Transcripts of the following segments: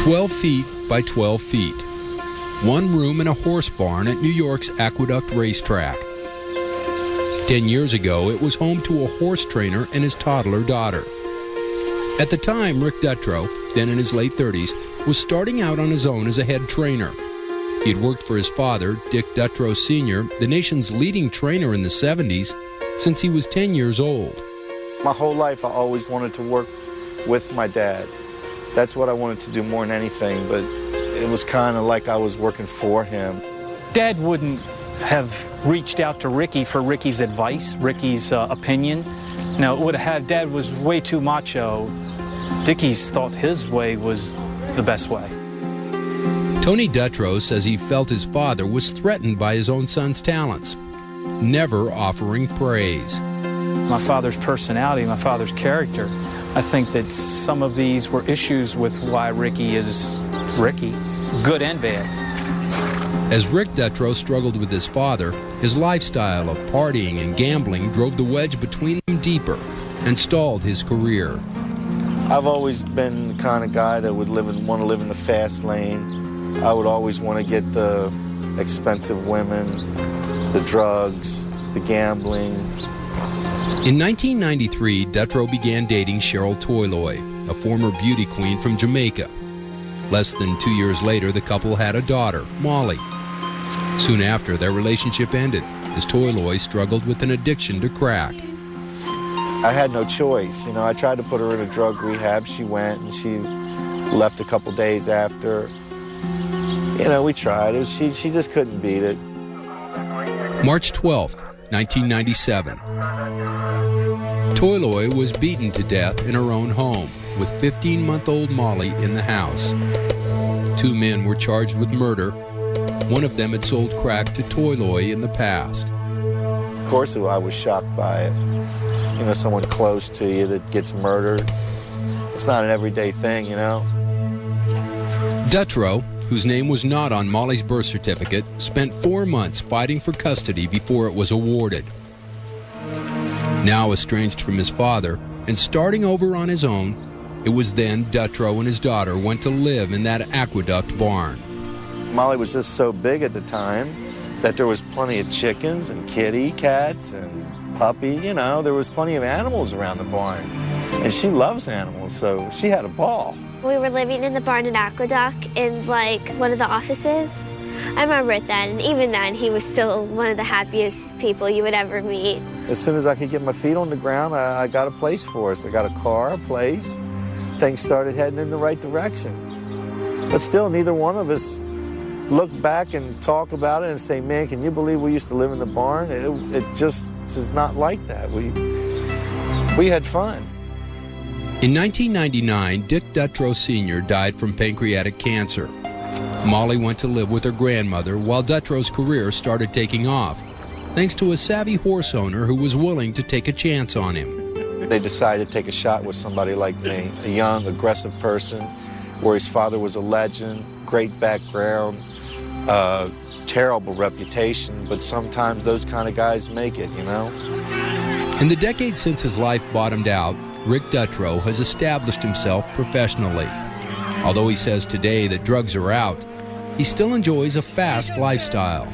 12 feet by 12 feet. One room in a horse barn at New York's Aqueduct Racetrack. 10 years ago, it was home to a horse trainer and his toddler daughter. At the time, Rick Dutrow, then in his late 30s, was starting out on his own as a head trainer. He had worked for his father, Dick Dutrow Sr., the nation's leading trainer in the 70s, since he was 10 years old. My whole life, I always wanted to work with my dad. That's what I wanted to do more than anything, but it was kind of like I was working for him. Dad wouldn't have reached out to Ricky for Ricky's advice, Ricky's opinion. No, it would have. Dad was way too macho. Dickie's thought his way was the best way. Tony Dutrow says he felt his father was threatened by his own son's talents, never offering praise. My father's personality, my father's character, I think that some of these were issues with why Ricky is Ricky, good and bad. As Rick Dutrow struggled with his father, his lifestyle of partying and gambling drove the wedge between them deeper and stalled his career. I've always been the kind of guy that would want to live in the fast lane. I would always want to get the expensive women, the drugs, the gambling. In 1993, Dutrow began dating Sheryl Lloyd, a former beauty queen from Jamaica. Less than 2 years later, the couple had a daughter, Molly. Soon after, their relationship ended, as Lloyd struggled with an addiction to crack. I had no choice. You know, I tried to put her in a drug rehab. She went, and she left a couple days after. You know, we tried. She just couldn't beat it. March 12th, 1997. Lloyd was beaten to death in her own home, with 15-month-old Molly in the house. 2 men were charged with murder. One of them had sold crack to Lloyd in the past. Of course, I was shocked by it. You know, someone close to you that gets murdered. It's not an everyday thing, you know. Dutrow, whose name was not on Molly's birth certificate, spent 4 months fighting for custody before it was awarded. Now estranged from his father and starting over on his own, it was then Dutrow and his daughter went to live in that Aqueduct barn. Molly was just so big at the time that there was plenty of chickens and kitty cats and puppy, you know, there was plenty of animals around the barn. And she loves animals, so she had a ball. We were living in the barn at Aqueduct in, like, one of the offices. I remember it then, and even then, he was still one of the happiest people you would ever meet. As soon as I could get my feet on the ground, I got a place for us. I got a car, a place. Things started heading in the right direction. But still, neither one of us look back and talk about it and say, man, can you believe we used to live in the barn? It just is not like that. We had fun. In 1999, Dick Dutrow Sr. died from pancreatic cancer. Molly went to live with her grandmother while Dutrow's career started taking off, thanks to a savvy horse owner who was willing to take a chance on him. They decided to take a shot with somebody like me, a young, aggressive person, where his father was a legend, great background, terrible reputation, but sometimes those kind of guys make it, you know? In the decades since his life bottomed out, Rick Dutrow has established himself professionally. Although he says today that drugs are out, he still enjoys a fast lifestyle.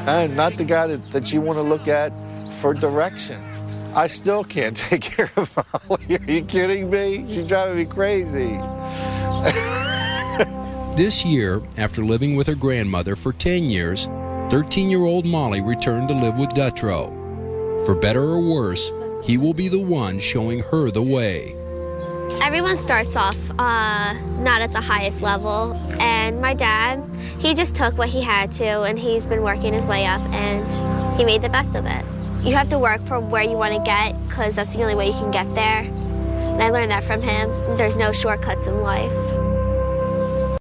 I'm not the guy that you want to look at for direction. I still can't take care of Molly. Are you kidding me? She's driving me crazy. This year, after living with her grandmother for 10 years, 13-year-old Molly returned to live with Dutrow. For better or worse, he will be the one showing her the way. Everyone starts off not at the highest level, and my dad, he just took what he had to, and he's been working his way up, and he made the best of it. You have to work for where you want to get, because that's the only way you can get there. And I learned that from him. There's no shortcuts in life.